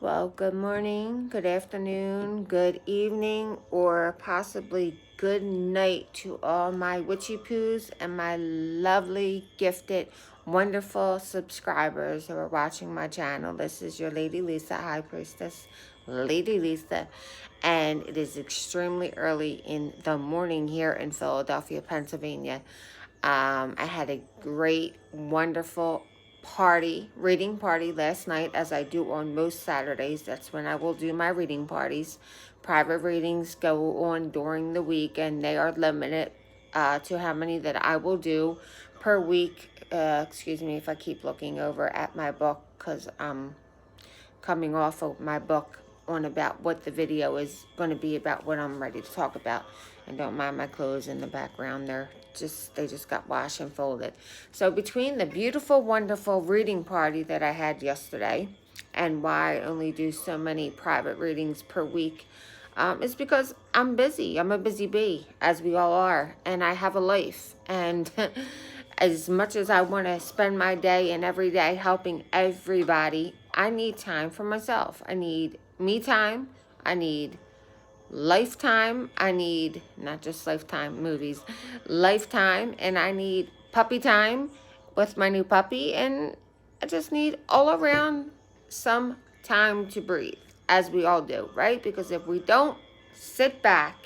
Well, good morning, good afternoon, good evening, or possibly good night to all my witchy poos and my lovely, gifted, wonderful subscribers who are watching my channel. This is your Lady Lisa, High Priestess, Lady Lisa, and it is extremely early in the morning here in Philadelphia, Pennsylvania. I had a great, wonderful reading party last night, as I do on most Saturdays. That's when I will do my reading parties. Private readings go on during the week, and they are limited to how many that I will do per week. Excuse me if I keep looking over at my book, because I'm coming off of my book on about what the video is going to be about, what I'm ready to talk about. And don't mind my clothes in the background. They just got washed and folded. So between the beautiful, wonderful reading party that I had yesterday and why I only do so many private readings per week, is because I'm busy. I'm a busy bee, as we all are, and I have a life. And as much as I want to spend my day and every day helping everybody, I need time for myself. I need me time. I need lifetime. I need not just Lifetime movies, lifetime, and I need puppy time with my new puppy, and I just need all around some time to breathe, as we all do, right? Because if we don't sit back,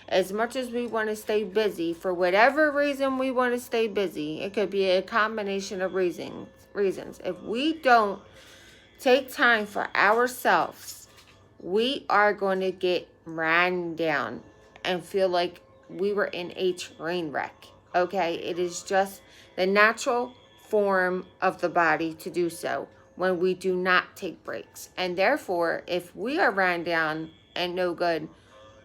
as much as we want to stay busy, for whatever reason we want to stay busy, it could be a combination of reasons. If we don't take time for ourselves, we are going to get ran down and feel like we were in a train wreck. Okay, it is just the natural form of the body to do so when we do not take breaks. And therefore, if we are ran down and no good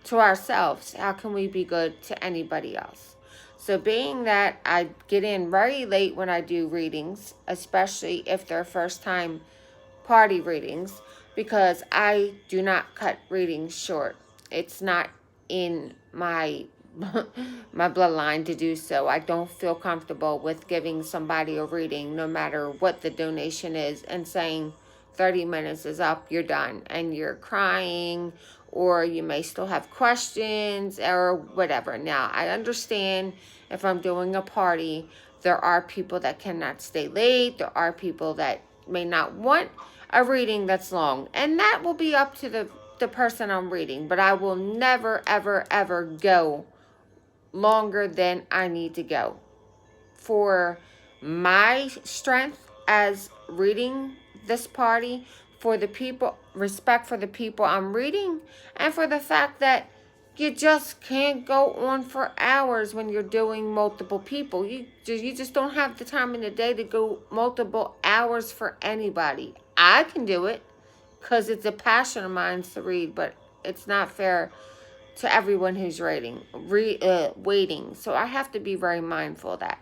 to ourselves, how can we be good to anybody else? So being that I get in very late when I do readings, especially if they're first time party readings, because I do not cut readings short. It's not in my my bloodline to do so. I don't feel comfortable with giving somebody a reading, no matter what the donation is, and saying 30 minutes is up, you're done, and you're crying, or you may still have questions or whatever. Now, I understand if I'm doing a party, there are people that cannot stay late. There are people that may not want a reading that's long, and that will be up to the person I'm reading. But I will never, ever, ever go longer than I need to go for my strength as reading this party, for the people, respect for the people I'm reading, and for the fact that you just can't go on for hours when you're doing multiple people. You just don't have the time in the day to go multiple hours for anybody. I can do it because it's a passion of mine to read, but it's not fair to everyone who's waiting. So I have to be very mindful of that.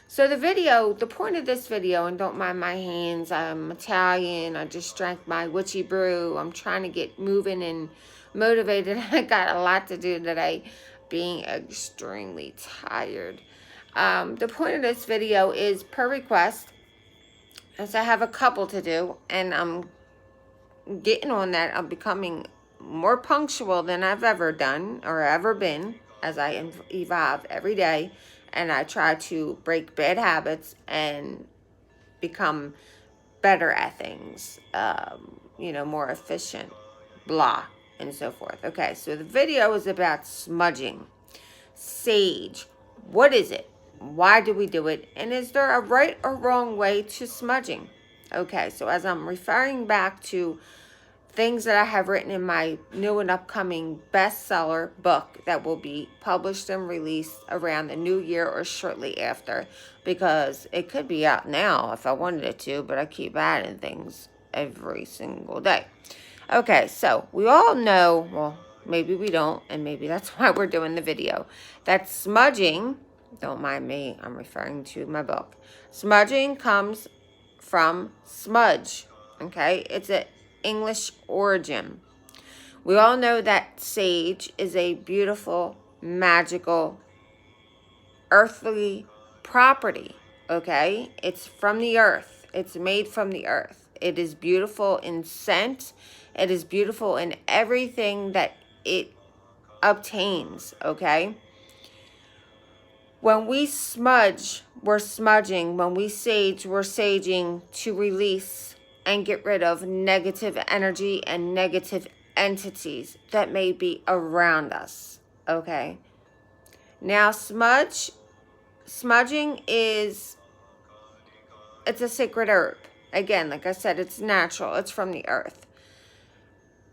So the point of this video, and don't mind my hands, I'm Italian, I just drank my witchy brew, I'm trying to get moving and motivated. I got a lot to do today, being extremely tired. The point of this video is per request, as I have a couple to do, and I'm getting on that. I'm becoming more punctual than I've ever done or ever been, as I evolve every day, and I try to break bad habits and become better at things, more efficient, blah, and so forth. Okay, so the video is about smudging. Sage. What is it? Why do we do it? And is there a right or wrong way to smudging? Okay, so as I'm referring back to things that I have written in my new and upcoming bestseller book that will be published and released around the new year or shortly after, because it could be out now if I wanted it to, but I keep adding things every single day. Okay, so we all know, well, maybe we don't, and maybe that's why we're doing the video, that smudging, don't mind me, I'm referring to my book, smudging comes from smudge. Okay, it's an English origin. We all know that sage is a beautiful, magical, earthly property. Okay, it's from the earth. It's made from the earth. It is beautiful in scent. It is beautiful in everything that it obtains, okay? When we smudge, we're smudging. When we sage, we're saging to release and get rid of negative energy and negative entities that may be around us, okay? Now, smudging is, it's a sacred herb. Again, like I said, it's natural. It's from the earth.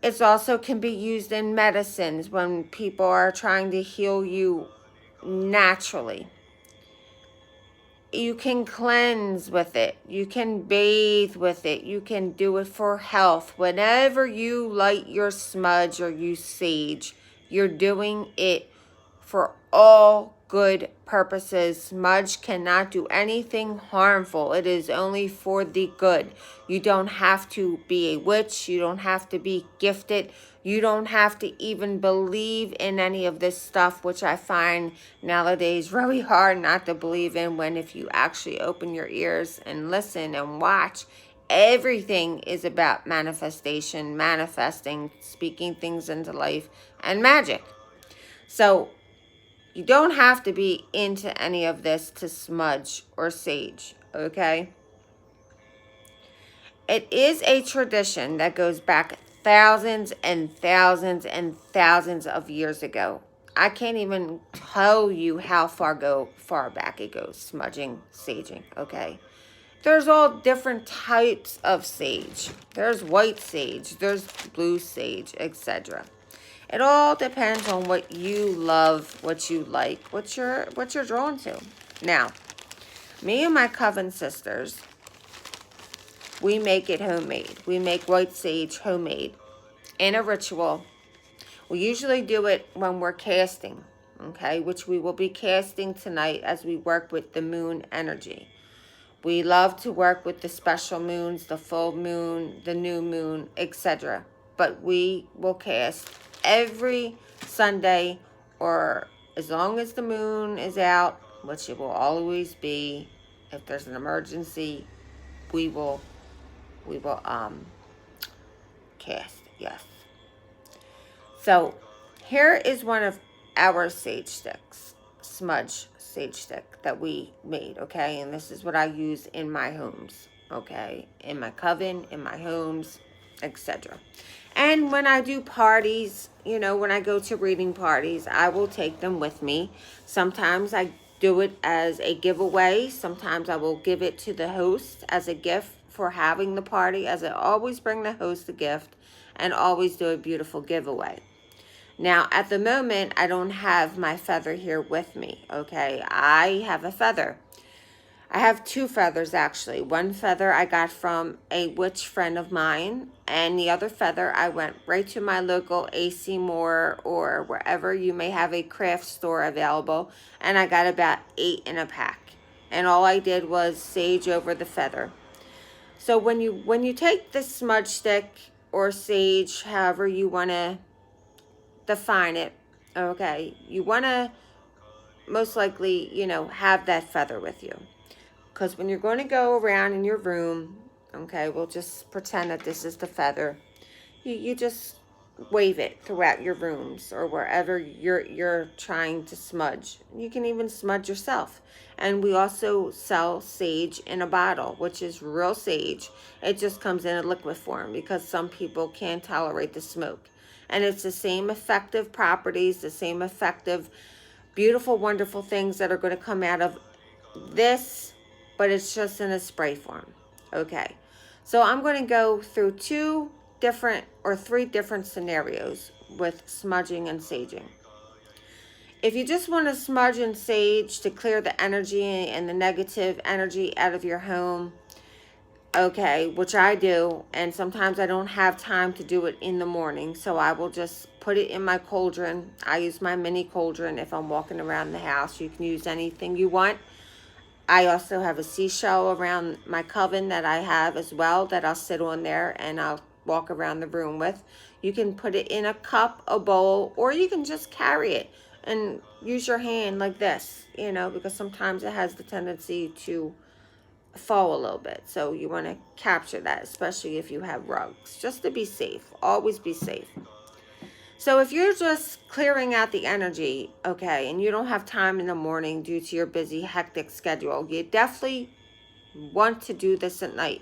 It also can be used in medicines when people are trying to heal you naturally. You can cleanse with it. You can bathe with it. You can do it for health. Whenever you light your smudge or you sage, you're doing it for all good purposes. Smudge cannot do anything harmful. It is only for the good. You don't have to be a witch. You don't have to be gifted. You don't have to even believe in any of this stuff, which I find nowadays really hard not to believe in, when if you actually open your ears and listen and watch, everything is about manifestation, manifesting, speaking things into life, and magic. So you don't have to be into any of this to smudge or sage, okay? It is a tradition that goes back thousands and thousands and thousands of years ago. I can't even tell you how far back it goes, smudging, saging, okay? There's all different types of sage. There's white sage, there's blue sage, etc. It all depends on what you love, what you like, what you're drawn to. Now, me and my coven sisters, we make it homemade. We make white sage homemade in a ritual. We usually do it when we're casting, okay, which we will be casting tonight as we work with the moon energy. We love to work with the special moons, the full moon, the new moon, etc. But we will cast every Sunday, or as long as the moon is out, which it will always be. If there's an emergency, we will cast, yes. So here is one of our sage sticks, smudge sage stick that we made, okay? And this is what I use in my homes, okay? In my coven, in my homes, etc. And when I do parties, you know, when I go to reading parties, I will take them with me. Sometimes I do it as a giveaway. Sometimes I will give it to the host as a gift for having the party, as I always bring the host a gift and always do a beautiful giveaway. Now, at the moment, I don't have my feather here with me, okay? I have a feather. I have two feathers, actually. One feather I got from a witch friend of mine, and the other feather I went right to my local AC Moore or wherever you may have a craft store available, and I got about 8 in a pack. And all I did was sage over the feather. So when you take the smudge stick or sage, however you want to define it, okay, you want to most likely, you know, have that feather with you. Because when you're going to go around in your room, okay, we'll just pretend that this is the feather. You just wave it throughout your rooms or wherever you're trying to smudge. You can even smudge yourself. And we also sell sage in a bottle, which is real sage. It just comes in a liquid form because some people can't tolerate the smoke. And it's the same effective properties, the same effective, beautiful, wonderful things that are going to come out of this, but it's just in a spray form. Okay, so I'm going to go through 3 different scenarios with smudging and saging. If you just want to smudge and sage to clear the energy and the negative energy out of your home, okay, which I do, and sometimes I don't have time to do it in the morning, so I will just put it in my cauldron. I use my mini cauldron if I'm walking around the house. You can use anything you want. I also have a seashell around my coven that I have as well that I'll sit on there and I'll walk around the room with. You can put it in a cup, a bowl, or you can just carry it and use your hand like this, you know, because sometimes it has the tendency to fall a little bit. So you want to capture that, especially if you have rugs, just to be safe. Always be safe. So if you're just clearing out the energy, okay, and you don't have time in the morning due to your busy, hectic schedule, you definitely want to do this at night.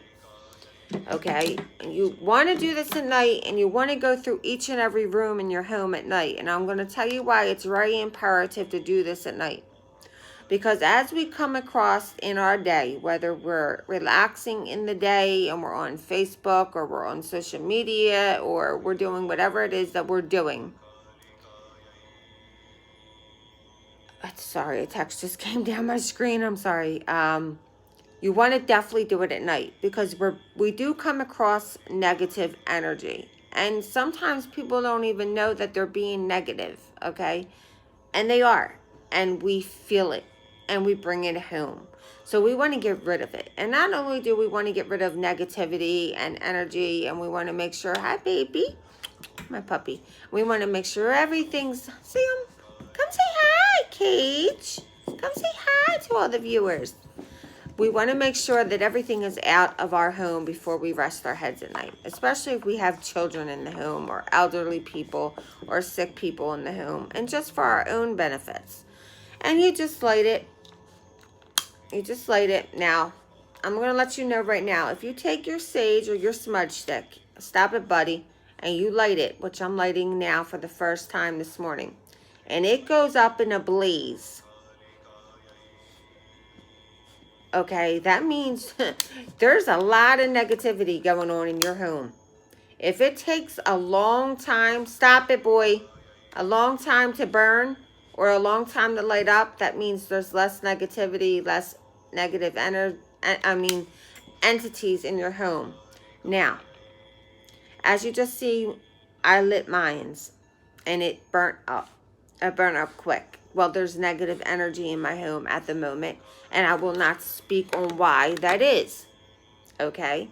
Okay, and you want to do this at night, and you want to go through each and every room in your home at night. And I'm going to tell you why it's very imperative to do this at night. Because as we come across in our day, whether we're relaxing in the day and we're on Facebook or we're on social media or we're doing whatever it is that we're doing. Sorry, a text just came down my screen. I'm sorry. You want to definitely do it at night because we do come across negative energy. And sometimes people don't even know that they're being negative, okay? And they are. And we feel it and we bring it home. So we want to get rid of it. And not only do we want to get rid of negativity and energy, and we want to make sure, hi baby, my puppy. We want to make sure everything's, see him? Come say hi, Cage. Come say hi to all the viewers. We want to make sure that everything is out of our home before we rest our heads at night, especially if we have children in the home or elderly people or sick people in the home, and just for our own benefits. And you just light it. You just light it. Now, I'm going to let you know right now, if you take your sage or your smudge stick, stop it, buddy, and you light it, which I'm lighting now for the first time this morning, and it goes up in a blaze. Okay, that means there's a lot of negativity going on in your home. If it takes a long time, stop it, boy, a long time to burn or a long time to light up, that means there's less negativity, less negative entities in your home. Now, as you just see, I lit mines and it burnt up. It burnt up quick. Well, there's negative energy in my home at the moment, and I will not speak on why that is. Okay?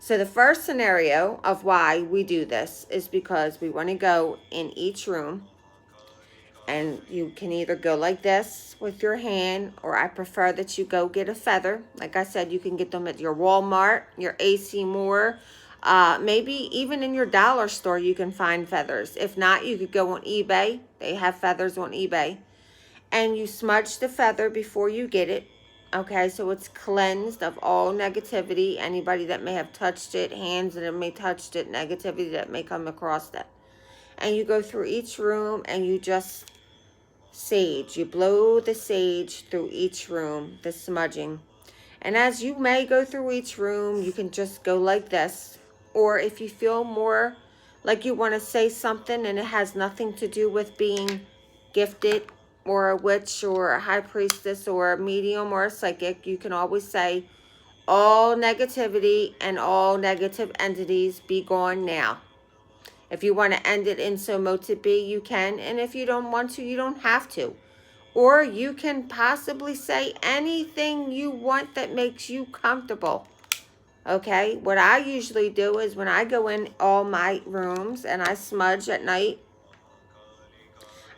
So the first scenario of why we do this is because we want to go in each room, and you can either go like this with your hand, or I prefer that you go get a feather. Like I said, you can get them at your Walmart, your AC Moore, maybe even in your dollar store you can find feathers. If not, you could go on eBay. They have feathers on eBay. And you smudge the feather before you get it. Okay, so it's cleansed of all negativity. Anybody that may have touched it, hands that may touched it, negativity that may come across that. And you go through each room and you just sage. You blow the sage through each room, the smudging. And as you may go through each room, you can just go like this. Or if you feel more like you want to say something and it has nothing to do with being gifted or a witch or a high priestess or a medium or a psychic, you can always say, all negativity and all negative entities be gone now. If you want to end it in so mote it be, you can. And if you don't want to, you don't have to. Or you can possibly say anything you want that makes you comfortable. Okay? What I usually do is when I go in all my rooms and I smudge at night,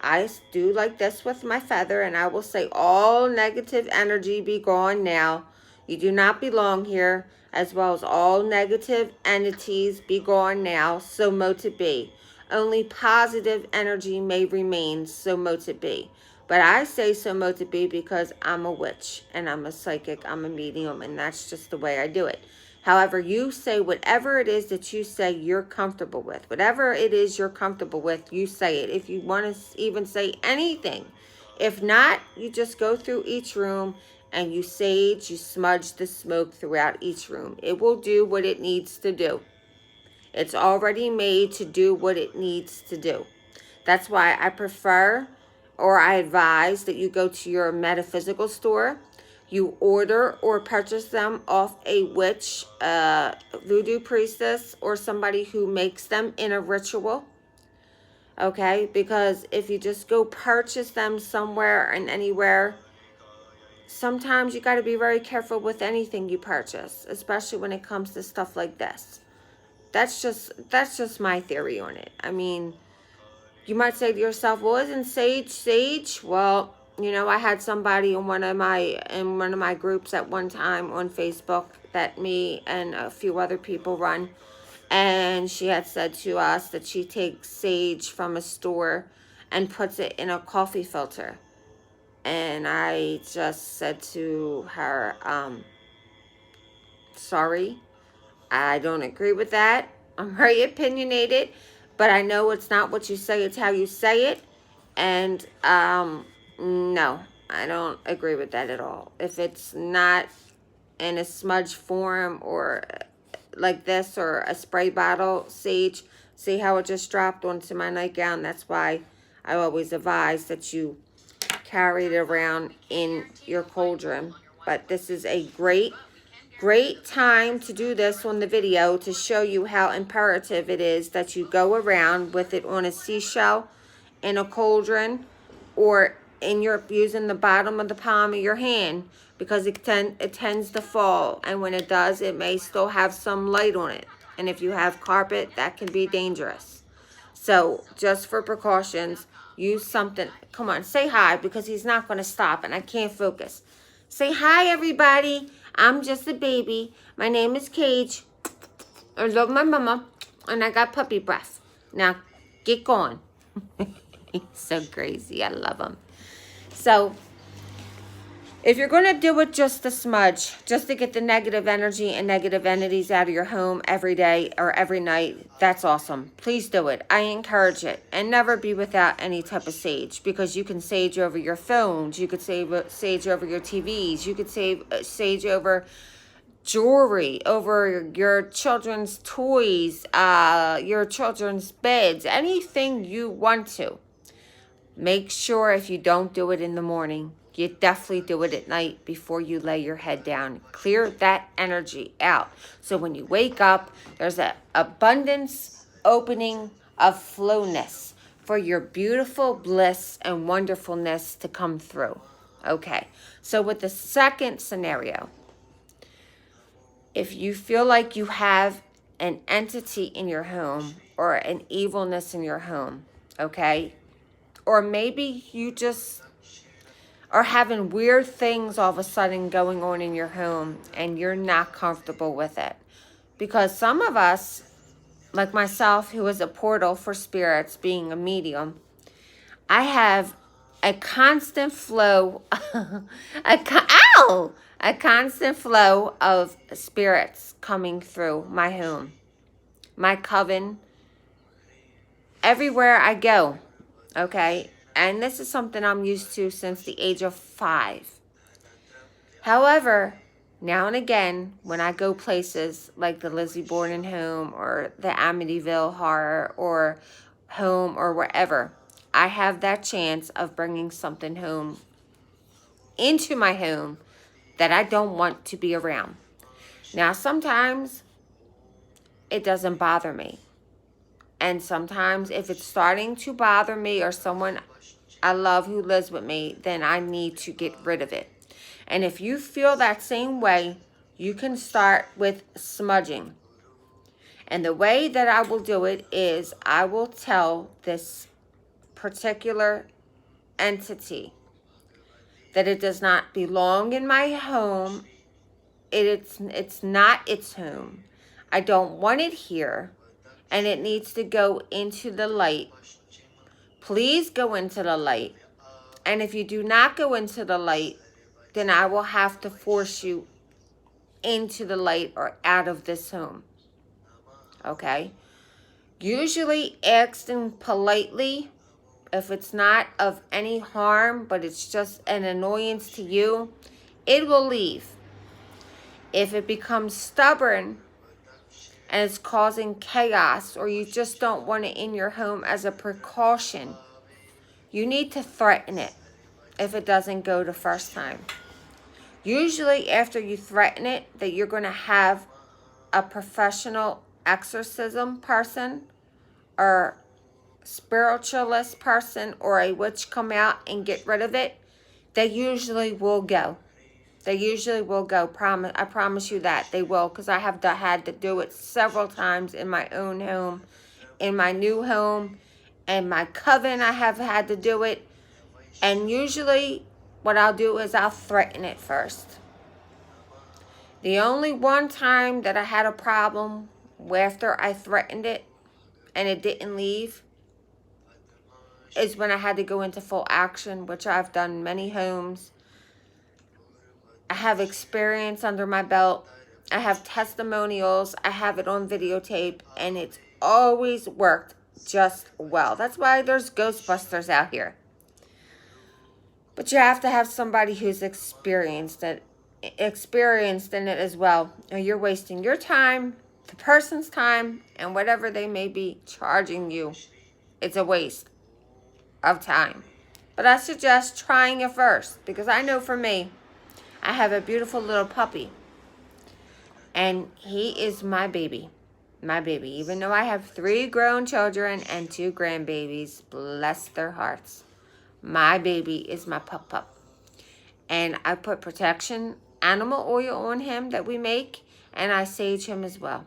I do like this with my feather, and I will say, all negative energy be gone now. You do not belong here, as well as all negative entities be gone now, so mote it be. Only positive energy may remain, so mote it be. But I say so mote it be because I'm a witch, and I'm a psychic, I'm a medium, and that's just the way I do it. However, you say whatever it is that you say you're comfortable with. Whatever it is you're comfortable with, you say it. If you want to even say anything. If not, you just go through each room and you sage, you smudge the smoke throughout each room. It will do what it needs to do. It's already made to do what it needs to do. That's why I prefer, or I advise, that you go to your metaphysical store. You order or purchase them off a witch, voodoo priestess, or somebody who makes them in a ritual. Okay? Because if you just go purchase them somewhere and anywhere, sometimes you got to be very careful with anything you purchase, especially when it comes to stuff like this. That's just my theory on it. I mean, you might say to yourself, well, isn't sage sage? Well, You know, I had somebody in one of my groups at one time on Facebook that me and a few other people run, and she had said to us that she takes sage from a store and puts it in a coffee filter. And I just said to her, sorry, I don't agree with that. I'm very opinionated, but I know it's not what you say, it's how you say it. And no, I don't agree with that at all. If it's not in a smudge form or like this or a spray bottle sage, see how it just dropped onto my nightgown? That's why I always advise that you carry it around in your cauldron. But this is a great time to do this on the video to show you how imperative it is that you go around with it on a seashell, in a cauldron, or in your using the bottom of the palm of your hand, because it tends to fall, and when it does, it may still have some light on it, and if you have carpet, that can be dangerous. So just for precautions, use something. Come on, say hi, because he's not going to stop and I can't focus. Say hi, everybody. I'm just a baby. My name is Cage. I love my mama, and I got puppy breath. Now, get going. He's so crazy. I love him. So, if you're going to do it just to smudge, just to get the negative energy and negative entities out of your home every day or every night, that's awesome. Please do it. I encourage it. And never be without any type of sage, because you can sage over your phones. You could sage over your TVs. You could sage over jewelry, over your children's toys, your children's beds, anything you want to. Make sure if you don't do it in the morning, you definitely do it at night before you lay your head down. Clear that energy out. So when you wake up, there's an abundance opening of flowness for your beautiful bliss and wonderfulness to come through. Okay, so with the second scenario, if you feel like you have an entity in your home or an evilness in your home, okay, or maybe you just are having weird things all of a sudden going on in your home and you're not comfortable with it. Because some of us, like myself, who is a portal for spirits, being a medium, I have a constant flow, a constant flow of spirits coming through my home, my coven, everywhere I go. Okay, and this is something I'm used to since the age of 5. However, now and again, when I go places like the Lizzie Borden home or the Amityville horror or home or wherever, I have that chance of bringing something home into my home that I don't want to be around. Now, sometimes it doesn't bother me. And sometimes if it's starting to bother me or someone I love who lives with me, then I need to get rid of it. And if you feel that same way, you can start with smudging. And the way that I will do it is I will tell this particular entity that it does not belong in my home. It's not its home. I don't want it here. And it needs to go into the light. Please go into the light. And if you do not go into the light, then I will have to force you into the light or out of this home. Okay? Usually ask them politely. If it's not of any harm, but it's just an annoyance to you, it will leave. If it becomes stubborn and it's causing chaos, or you just don't want it in your home as a precaution, you need to threaten it if it doesn't go the first time. Usually after you threaten it, that you're going to have a professional exorcism person or spiritualist person or a witch come out and get rid of it, they usually will go. They usually will go. I promise you that they will, because I have had to do it several times in my own home, in my new home, and my coven I have had to do it. And usually what I'll do is I'll threaten it first. The only one time that I had a problem after I threatened it and it didn't leave is when I had to go into full action, which I've done many homes. I have experience under my belt. I have testimonials. I have it on videotape, and it's always worked just well. That's why there's Ghostbusters out here. But you have to have somebody who's experienced in it as well. Or you're wasting your time, the person's time, and whatever they may be charging you. It's a waste of time. But I suggest trying it first, because I know for me, I have a beautiful little puppy, and he is my baby. My baby. Even though I have 3 grown children and 2 grandbabies, bless their hearts. My baby is my pup. And I put protection animal oil on him that we make, and I sage him as well.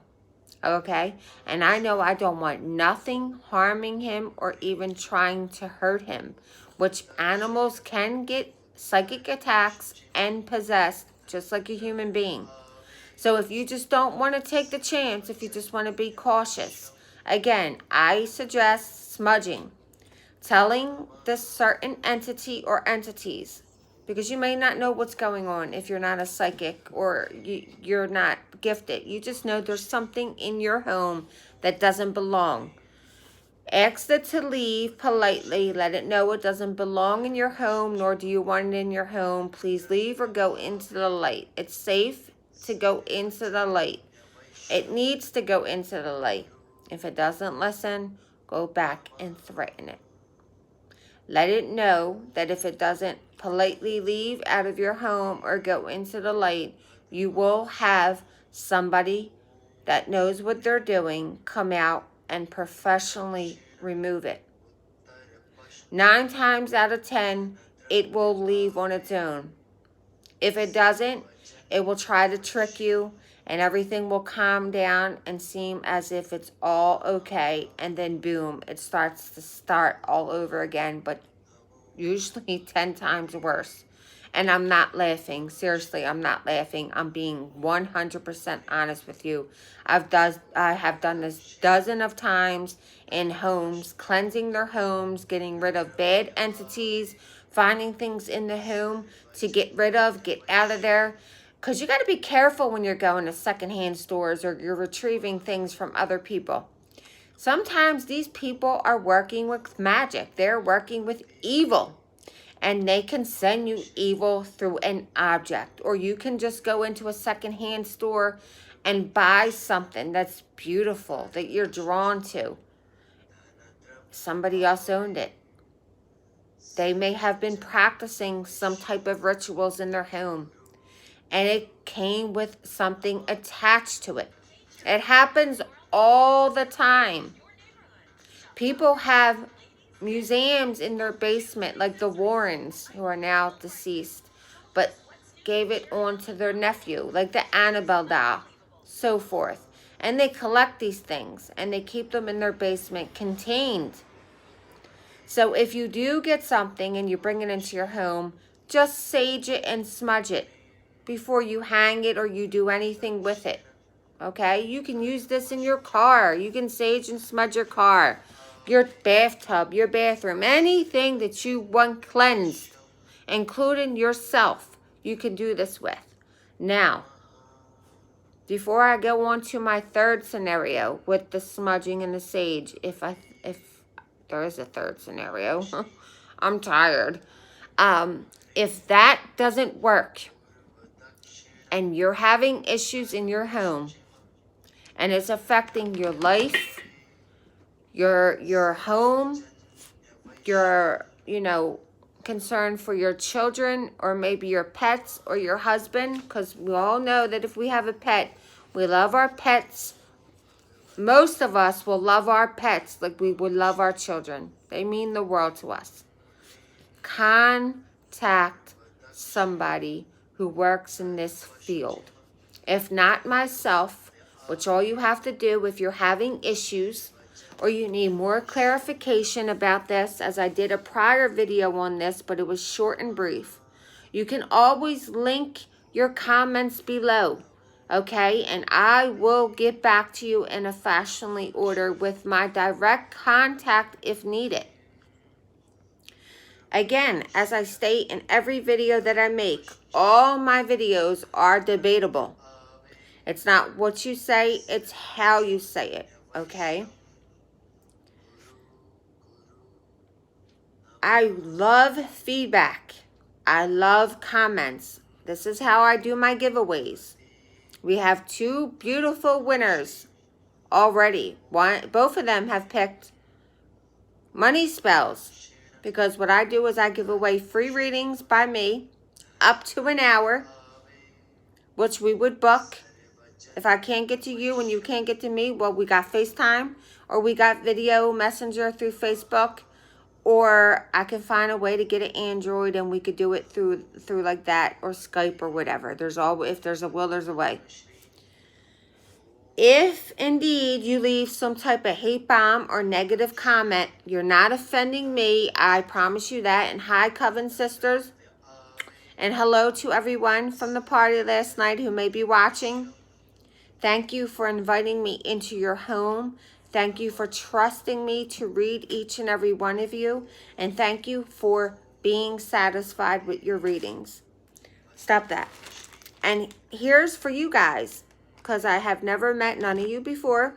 Okay? And I know I don't want nothing harming him or even trying to hurt him, which animals can get psychic attacks and possessed just like a human being. So if you just don't want to take the chance, if you just want to be cautious, again, I suggest smudging. Telling this certain entity or entities, because you may not know what's going on if you're not a psychic or you're not gifted. You just know there's something in your home that doesn't belong. Ask it to leave politely. Let it know it doesn't belong in your home, nor do you want it in your home. Please leave or go into the light. It's safe to go into the light. It needs to go into the light. If it doesn't listen, go back and threaten it. Let it know that if it doesn't politely leave out of your home or go into the light, you will have somebody that knows what they're doing come out and professionally remove it. 9 times out of 10, it will leave on its own. If it doesn't, it will try to trick you, and everything will calm down and seem as if it's all okay, and then boom, it starts to start all over again, but usually 10 times worse. And I'm not laughing. Seriously, I'm not laughing. I'm being 100% honest with you. I have done this dozens of times in homes, cleansing their homes, getting rid of bad entities, finding things in the home to get rid of, get out of there. Because you got to be careful when you're going to secondhand stores or you're retrieving things from other people. Sometimes these people are working with magic. They're working with evil. And they can send you evil through an object. Or you can just go into a secondhand store and buy something that's beautiful, that you're drawn to. Somebody else owned it. They may have been practicing some type of rituals in their home, and it came with something attached to it. It happens all the time. People have museums in their basement, like the Warrens, who are now deceased, but gave it on to their nephew, like the Annabelle doll, so forth. And they collect these things, and they keep them in their basement contained. So if you do get something and you bring it into your home, just sage it and smudge it before you hang it or you do anything with it. Okay? You can use this in your car. You can sage and smudge your car, your bathtub, your bathroom, anything that you want cleansed, including yourself, you can do this with. Now, before I go on to my third scenario with the smudging and the sage, if there is a third scenario, I'm tired. If that doesn't work and you're having issues in your home and it's affecting your life, your home, your, concern for your children or maybe your pets or your husband, because we all know that if we have a pet, we love our pets. Most of us will love our pets like we would love our children. They mean the world to us. Contact somebody who works in this field. If not myself, which all you have to do if you're having issues or you need more clarification about this, as I did a prior video on this, but it was short and brief. You can always link your comments below, okay? And I will get back to you in a fashionably order with my direct contact if needed. Again, as I state in every video that I make, all my videos are debatable. It's not what you say, it's how you say it, okay? I love feedback. I love comments. This is how I do my giveaways. We have 2 beautiful winners already. Both of them have picked money spells, because what I do is I give away free readings by me up to an hour, which we would book. If I can't get to you and you can't get to me, well, we got FaceTime, or we got video messenger through Facebook, or I can find a way to get an Android and we could do it through like that, or Skype or whatever. If there's a will, there's a way. If indeed you leave some type of hate bomb or negative comment, you're not offending me. I promise you that. And hi, Coven Sisters. And hello to everyone from the party last night who may be watching. Thank you for inviting me into your home. Thank you for trusting me to read each and every one of you. And thank you for being satisfied with your readings. Stop that. And here's for you guys, because I have never met none of you before.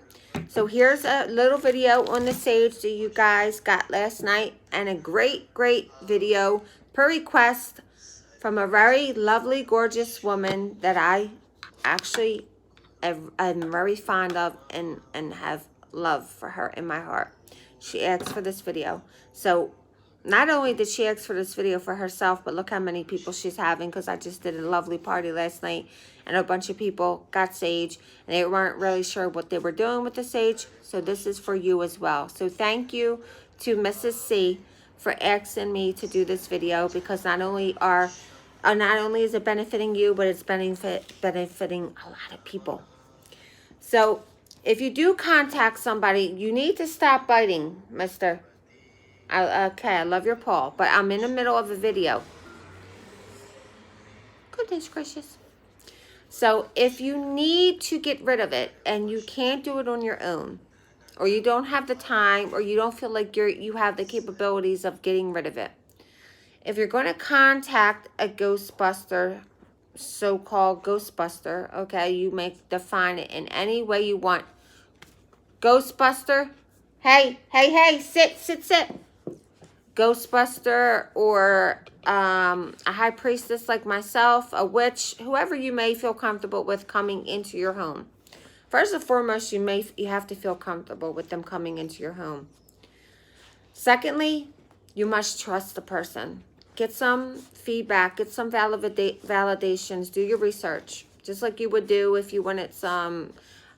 So here's a little video on the sage that you guys got last night. And a great, great video per request from a very lovely, gorgeous woman that I actually I'm very fond of and have love for her in my heart. She asked for this video. So not only did she ask for this video for herself, but look how many people she's having, because I just did a lovely party last night and a bunch of people got sage and they weren't really sure what they were doing with the sage. So this is for you as well. So thank you to Mrs. C for asking me to do this video, because not only is it benefiting you, but it's benefiting a lot of people. So if you do contact somebody, you need to stop biting, mister. Okay, I love your paw, but I'm in the middle of a video. Goodness gracious. So if you need to get rid of it and you can't do it on your own, or you don't have the time, or you don't feel like you have the capabilities of getting rid of it, if you're going to contact a Ghostbuster, so-called Ghostbuster, okay, you may define it in any way you want. Ghostbuster, hey, sit. Ghostbuster, or a high priestess like myself, a witch, whoever you may feel comfortable with coming into your home. First and foremost, you have to feel comfortable with them coming into your home. Secondly, you must trust the person. Get some feedback, get some validations, do your research, just like you would do if you wanted some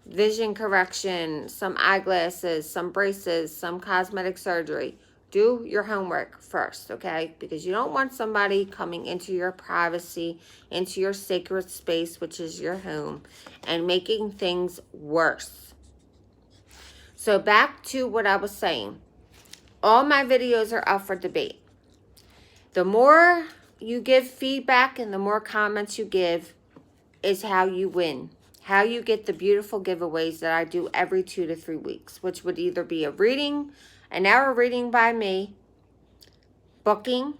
vision correction, some eyeglasses, some braces, some cosmetic surgery. Do your homework first, okay? Because you don't want somebody coming into your privacy, into your sacred space, which is your home, and making things worse. So back to what I was saying. All my videos are up for debate. The more you give feedback and the more comments you give is how you win. How you get the beautiful giveaways that I do every 2 to 3 weeks, which would either be a reading, an hour reading by me, booking,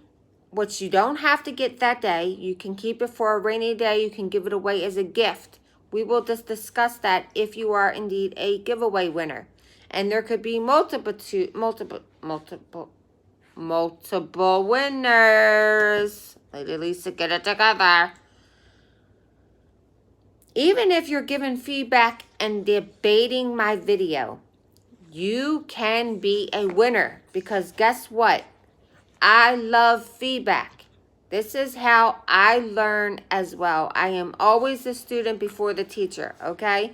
which you don't have to get that day. You can keep it for a rainy day. You can give it away as a gift. We will just discuss that if you are indeed a giveaway winner. And there could be multiple winners. Lady Lisa, get it together. Even if you're giving feedback and debating my video, you can be a winner, because guess what? I love feedback. This is how I learn as well. I am always the student before the teacher, okay?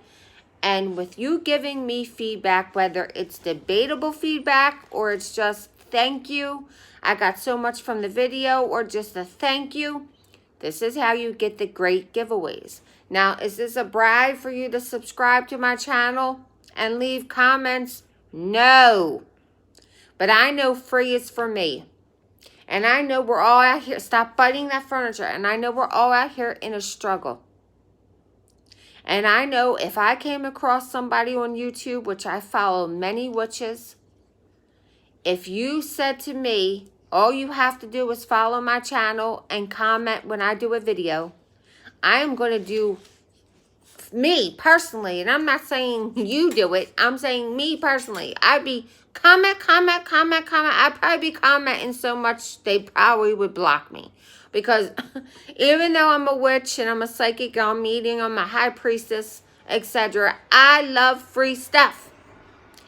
And with you giving me feedback, whether it's debatable feedback or it's just thank you, I got so much from the video, or just a thank you, this is how you get the great giveaways. Now, is this a bribe for you to subscribe to my channel and leave comments? No. But I know free is for me. And I know we're all out here. Stop biting that furniture. And I know we're all out here in a struggle. And I know if I came across somebody on YouTube, which I follow many witches, if you said to me, all you have to do is follow my channel and comment when I do a video, I am going to do me personally, and I'm not saying you do it, I'm saying me personally. I'd be comment. I'd probably be commenting so much they probably would block me. Because even though I'm a witch and I'm a psychic, I'm medium, I'm a high priestess, etc., I love free stuff.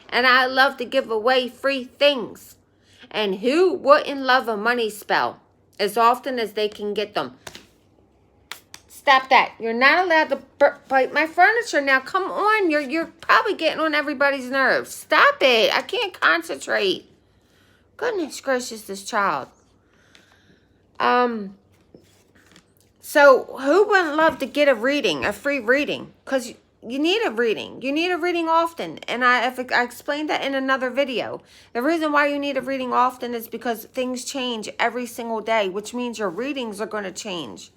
And I love to give away free things. And who wouldn't love a money spell as often as they can get them? Stop that. You're not allowed to bite my furniture now. Come on. You're probably getting on everybody's nerves. Stop it. I can't concentrate. Goodness gracious, this child. So who wouldn't love to get a reading, a free reading? Because you need a reading. You need a reading often. And I explained that in another video. The reason why you need a reading often is because things change every single day, which means your readings are going to change.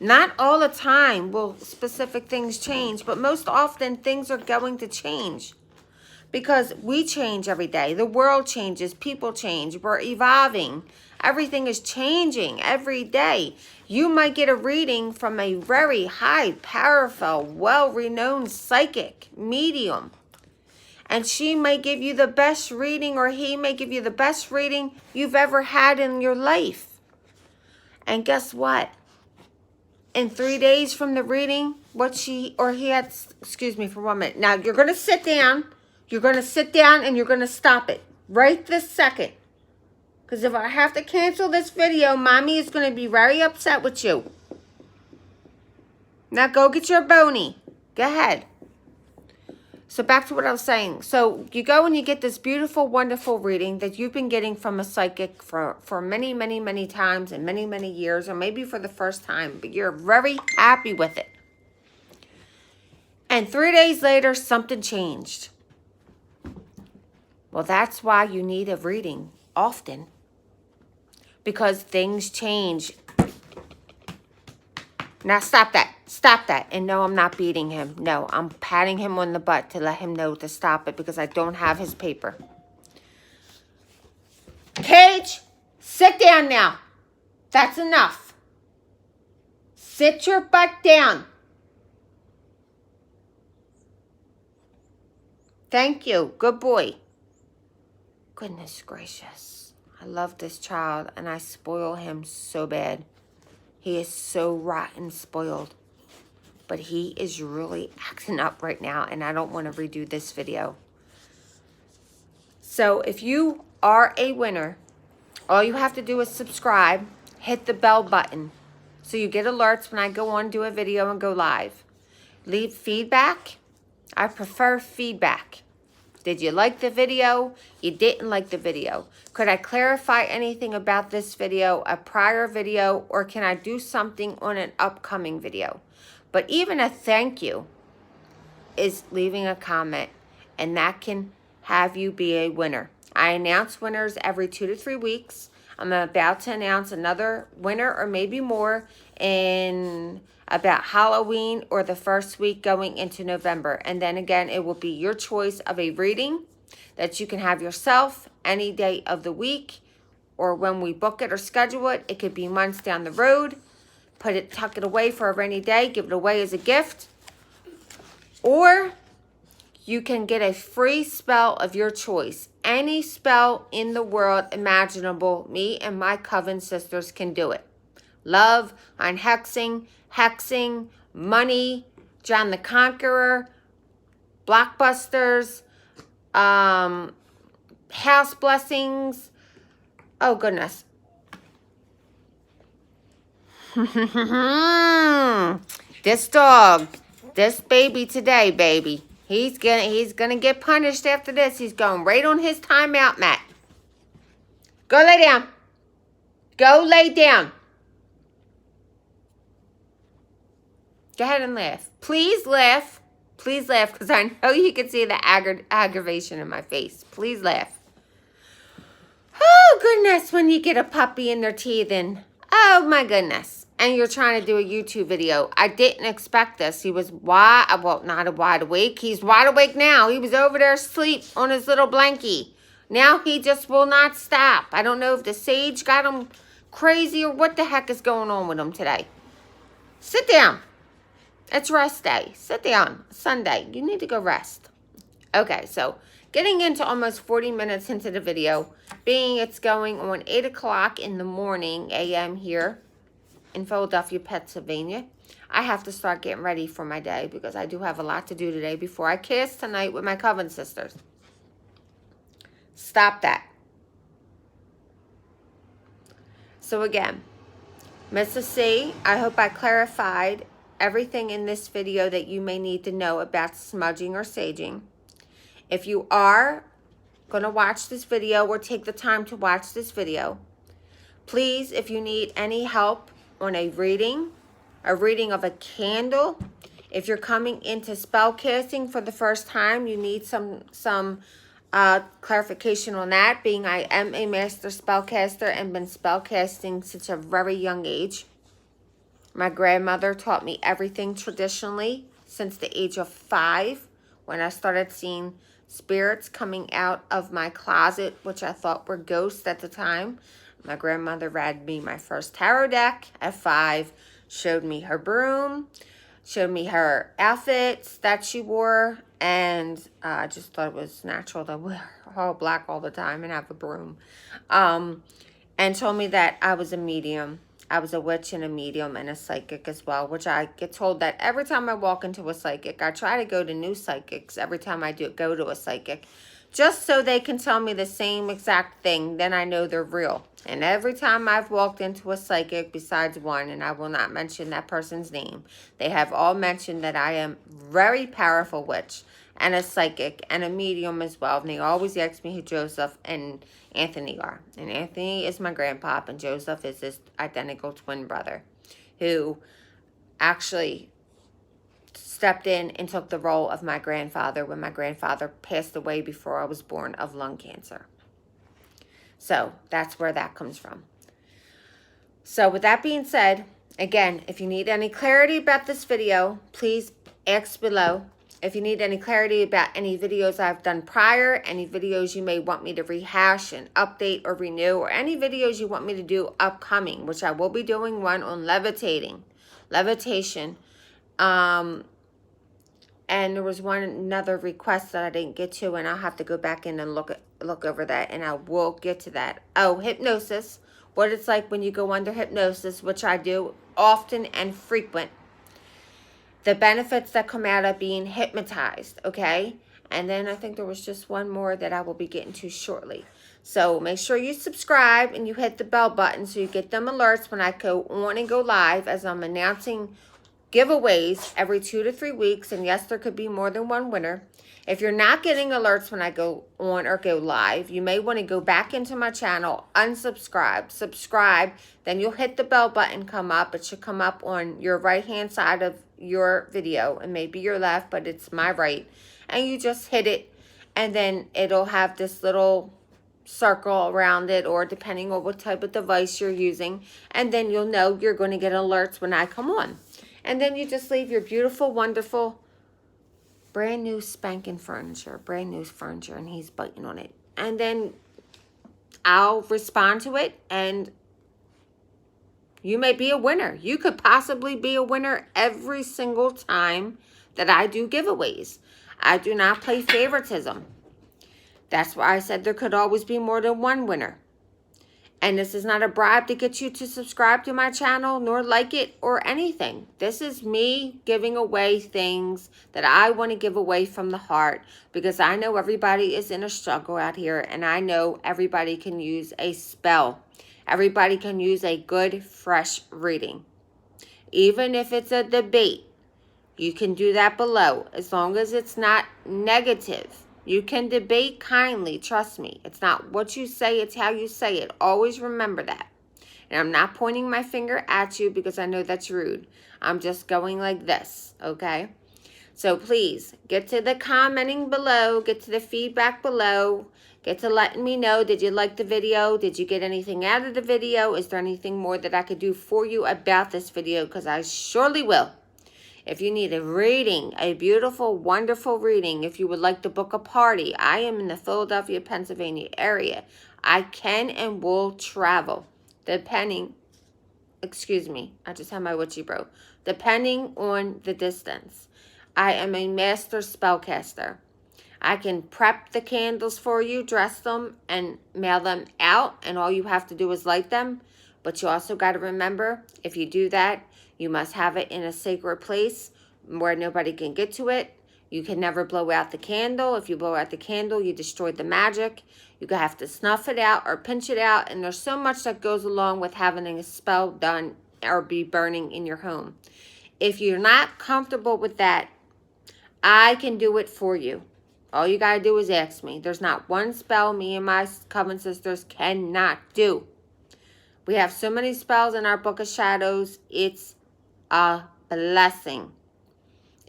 Not all the time will specific things change, but most often things are going to change. Because we change every day. The world changes. People change. We're evolving. Everything is changing every day. You might get a reading from a very high, powerful, well-renowned psychic medium. And she may give you the best reading, or he may give you the best reading you've ever had in your life. And guess what? In 3 days from the reading, what she or he had, excuse me for 1 minute. Now, you're going to sit down. You're going to sit down and you're going to stop it right this second. Because if I have to cancel this video, Mommy is going to be very upset with you. Now, go get your bony. Go ahead. So back to what I was saying. So you go and you get this beautiful, wonderful reading that you've been getting from a psychic for many, many, many times and many, many years, or maybe for the first time, but you're very happy with it. And 3 days later, something changed. Well, that's why you need a reading often. Because things change. Now stop that. Stop that. And no, I'm not beating him. No, I'm patting him on the butt to let him know to stop it because I don't have his paper. Cage, sit down now. That's enough. Sit your butt down. Thank you. Good boy. Goodness gracious. I love this child and I spoil him so bad. He is so rotten spoiled. But he is really acting up right now and I don't want to redo this video. So if you are a winner, all you have to do is subscribe, hit the bell button so you get alerts when I go on, do a video, and go live. Leave feedback. I prefer feedback. Did you like the video? You didn't like the video. Could I clarify anything about this video, a prior video, or can I do something on an upcoming video? But even a thank you is leaving a comment, and that can have you be a winner. I announce winners every 2 to 3 weeks. I'm about to announce another winner or maybe more in about Halloween or the first week going into November. And then again, it will be your choice of a reading that you can have yourself any day of the week, or when we book it or schedule it. It could be months down the road. Tuck it away for a rainy day, give it away as a gift. Or you can get a free spell of your choice. Any spell in the world imaginable, me and my coven sisters can do it. Love, unhexing, hexing, money, John the Conqueror, blockbusters, house blessings. Oh, goodness. This dog, this baby today, baby. He's gonna get punished after this. He's going right on his timeout mat. Go lay down. Go lay down. Go ahead and laugh. Please laugh. Please laugh, because I know you can see the aggravation in my face. Please laugh. Oh, goodness, when you get a puppy in their teeth and, oh, my goodness. And you're trying to do a YouTube video. I didn't expect this. He was not wide awake. He's wide awake now. He was over there asleep on his little blankie. Now he just will not stop. I don't know if the sage got him crazy or what the heck is going on with him today. Sit down. It's rest day. Sit down. Sunday. You need to go rest. Okay, so getting into almost 40 minutes into the video, being it's going on 8 o'clock in the morning a.m. here in Philadelphia, Pennsylvania, I have to start getting ready for my day because I do have a lot to do today before I cast tonight with my Coven sisters. Stop that. So again, Mrs. C, I hope I clarified everything in this video that you may need to know about smudging or saging. If you are going to watch this video or take the time to watch this video, please, if you need any help on a reading of a candle, if you're coming into spell casting for the first time, you need some clarification on that, being I am a master spellcaster and been spellcasting since a very young age. My grandmother taught me everything traditionally since the age of 5 when I started seeing spirits coming out of my closet, which I thought were ghosts at the time. My grandmother read me my first tarot deck at 5, showed me her broom, showed me her outfits that she wore, and I just thought it was natural to wear all black all the time and have a broom. And told me that I was a medium. I was a witch and a medium and a psychic as well, which I get told that every time I walk into a psychic. I try to go to new psychics every time I go to a psychic, just so they can tell me the same exact thing. Then I know they're real. And every time I've walked into a psychic, besides one, and I will not mention that person's name, they have all mentioned that I am very powerful witch and a psychic and a medium as well. And they always ask me who Joseph and Anthony are. And Anthony is my grandpa, and Joseph is his identical twin brother, who actually stepped in and took the role of my grandfather when my grandfather passed away before I was born of lung cancer. So that's where that comes from. So with that being said, again, if you need any clarity about this video, please ask below. If you need any clarity about any videos I've done prior, any videos you may want me to rehash and update or renew, or any videos you want me to do upcoming, which I will be doing one on levitation. And there was another request that I didn't get to, and I'll have to go back in and look over that, and I will get to that. Oh, hypnosis. What it's like when you go under hypnosis, which I do often and frequent. The benefits that come out of being hypnotized, okay? And then I think there was just one more that I will be getting to shortly. So make sure you subscribe and you hit the bell button so you get them alerts when I go on and go live, as I'm announcing giveaways every 2 to 3 weeks. And yes, there could be more than one winner. If you're not getting alerts when I go on or go live, you may want to go back into my channel, unsubscribe, subscribe, then you'll hit the bell button come up. It should come up on your right-hand side of your video, and maybe your left, but it's my right. And you just hit it, and then it'll have this little circle around it, or depending on what type of device you're using, and then you'll know you're going to get alerts when I come on. And then you just leave your beautiful, wonderful, brand new spanking furniture, and he's biting on it. And then I'll respond to it, and you may be a winner. You could possibly be a winner every single time that I do giveaways. I do not play favoritism. That's why I said there could always be more than one winner. And this is not a bribe to get you to subscribe to my channel, nor like it, or anything. This is me giving away things that I want to give away from the heart, because I know everybody is in a struggle out here, and I know everybody can use a spell. Everybody can use a good, fresh reading. Even if it's a debate, you can do that below, as long as it's not negative. You can debate kindly, trust me. It's not what you say, it's how you say it. Always remember that. And I'm not pointing my finger at you because I know that's rude. I'm just going like this, okay? So please get to the commenting below, get to the feedback below, get to letting me know, did you like the video? Did you get anything out of the video? Is there anything more that I could do for you about this video? Because I surely will. If you need a reading, a beautiful, wonderful reading, if you would like to book a party, I am in the Philadelphia, Pennsylvania area. I can and will travel, depending, excuse me, I just had my witchy bro, depending on the distance. I am a master spellcaster. I can prep the candles for you, dress them, and mail them out, and all you have to do is light them. But you also got to remember, if you do that, you must have it in a sacred place where nobody can get to it. You can never blow out the candle. If you blow out the candle, you destroyed the magic. You have to snuff it out or pinch it out, and there's so much that goes along with having a spell done or be burning in your home. If you're not comfortable with that, I can do it for you. All you got to do is ask me. There's not one spell me and my coven sisters cannot do. We have so many spells in our Book of Shadows. It's a blessing.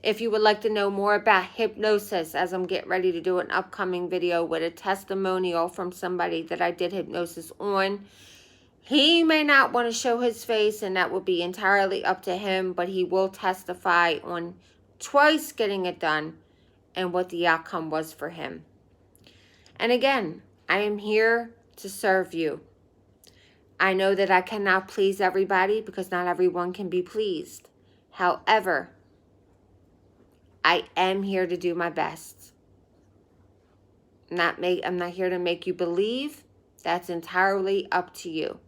If you would like to know more about hypnosis, as I'm getting ready to do an upcoming video with a testimonial from somebody that I did hypnosis on, he may not want to show his face, and that will be entirely up to him, but he will testify on twice getting it done and what the outcome was for him. And again, I am here to serve you. I know that I cannot please everybody because not everyone can be pleased. However, I am here to do my best. I'm not here to make you believe. That's entirely up to you.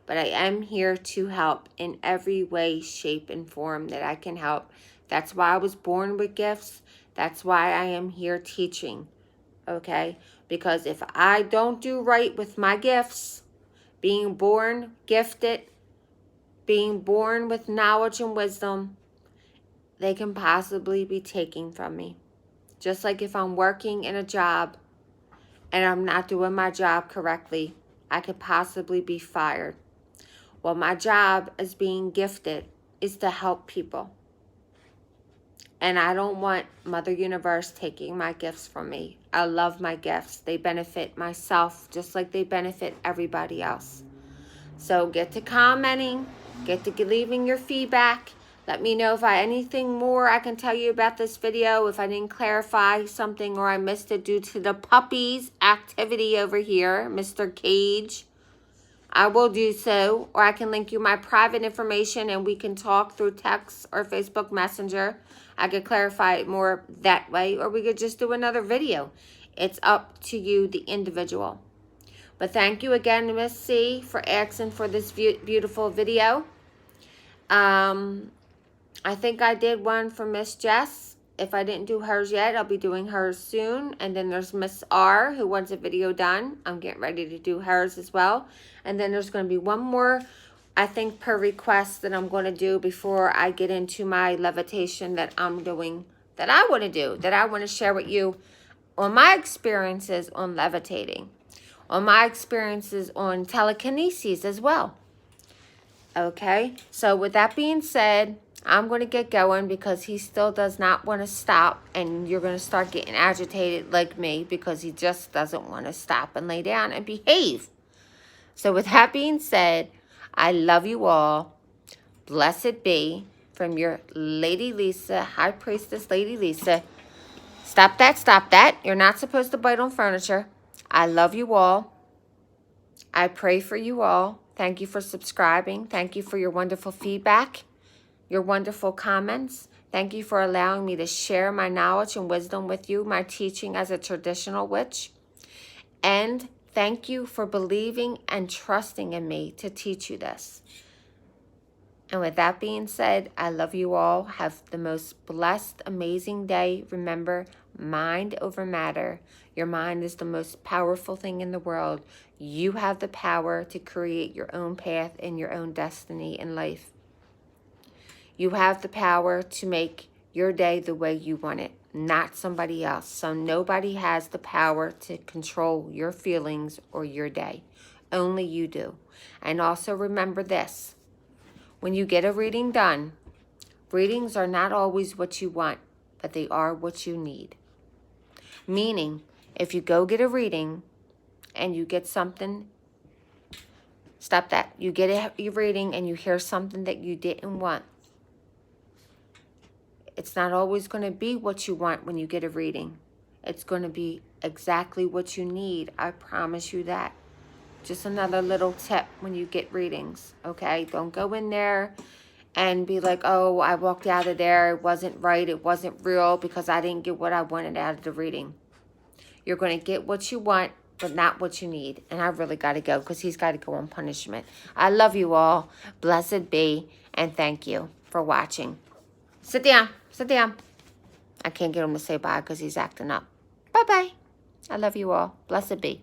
But I am here to help in every way, shape, and form that I can help. That's why I was born with gifts. That's why I am here teaching. Okay? Because if I don't do right with my gifts, being born gifted, being born with knowledge and wisdom, they can possibly be taken from me. Just like if I'm working in a job and I'm not doing my job correctly, I could possibly be fired. Well, my job as being gifted is to help people. And I don't want Mother Universe taking my gifts from me. I love my gifts. They benefit myself just like they benefit everybody else. So get to commenting, get to leaving your feedback. Let me know if anything more I can tell you about this video, if I didn't clarify something or I missed it due to the puppies activity over here, Mr. Cage. I will do so, or I can link you my private information and we can talk through text or Facebook Messenger. I could clarify it more that way, or we could just do another video. It's up to you, the individual. But thank you again, Miss C, for asking for this beautiful video. I think I did one for Miss Jess. If I didn't do hers yet, I'll be doing hers soon. And then there's Miss R, who wants a video done. I'm getting ready to do hers as well. And then there's going to be one more, I think, per request that I'm going to do before I get into my levitation that I'm doing, that I want to do, that I want to share with you on my experiences on levitating, on my experiences on telekinesis as well. Okay, so with that being said, I'm going to get going because he still does not want to stop, and you're going to start getting agitated like me because he just doesn't want to stop and lay down and behave. So with that being said, I love you all. Blessed be from your Lady Lisa, High Priestess Lady Lisa. Stop that, stop that. You're not supposed to bite on furniture. I love you all. I pray for you all. Thank you for subscribing. Thank you for your wonderful feedback, your wonderful comments. Thank you for allowing me to share my knowledge and wisdom with you, my teaching as a traditional witch. And thank you for believing and trusting in me to teach you this. And with that being said, I love you all. Have the most blessed, amazing day. Remember, mind over matter. Your mind is the most powerful thing in the world. You have the power to create your own path and your own destiny in life. You have the power to make your day the way you want it, not somebody else. So nobody has the power to control your feelings or your day. Only you do. And also remember this. When you get a reading done, readings are not always what you want. but they are what you need. Meaning, if you go get a reading and you get something, stop that. You get a reading and you hear something that you didn't want. It's not always going to be what you want when you get a reading. It's going to be exactly what you need. I promise you that. Just another little tip when you get readings, okay? Don't go in there and be like, oh, I walked out of there. It wasn't right. It wasn't real because I didn't get what I wanted out of the reading. You're going to get what you want, but not what you need. And I really got to go because he's got to go on punishment. I love you all. Blessed be. And thank you for watching. Sit down. Sit down. I can't get him to say bye because he's acting up. Bye-bye. I love you all. Blessed be.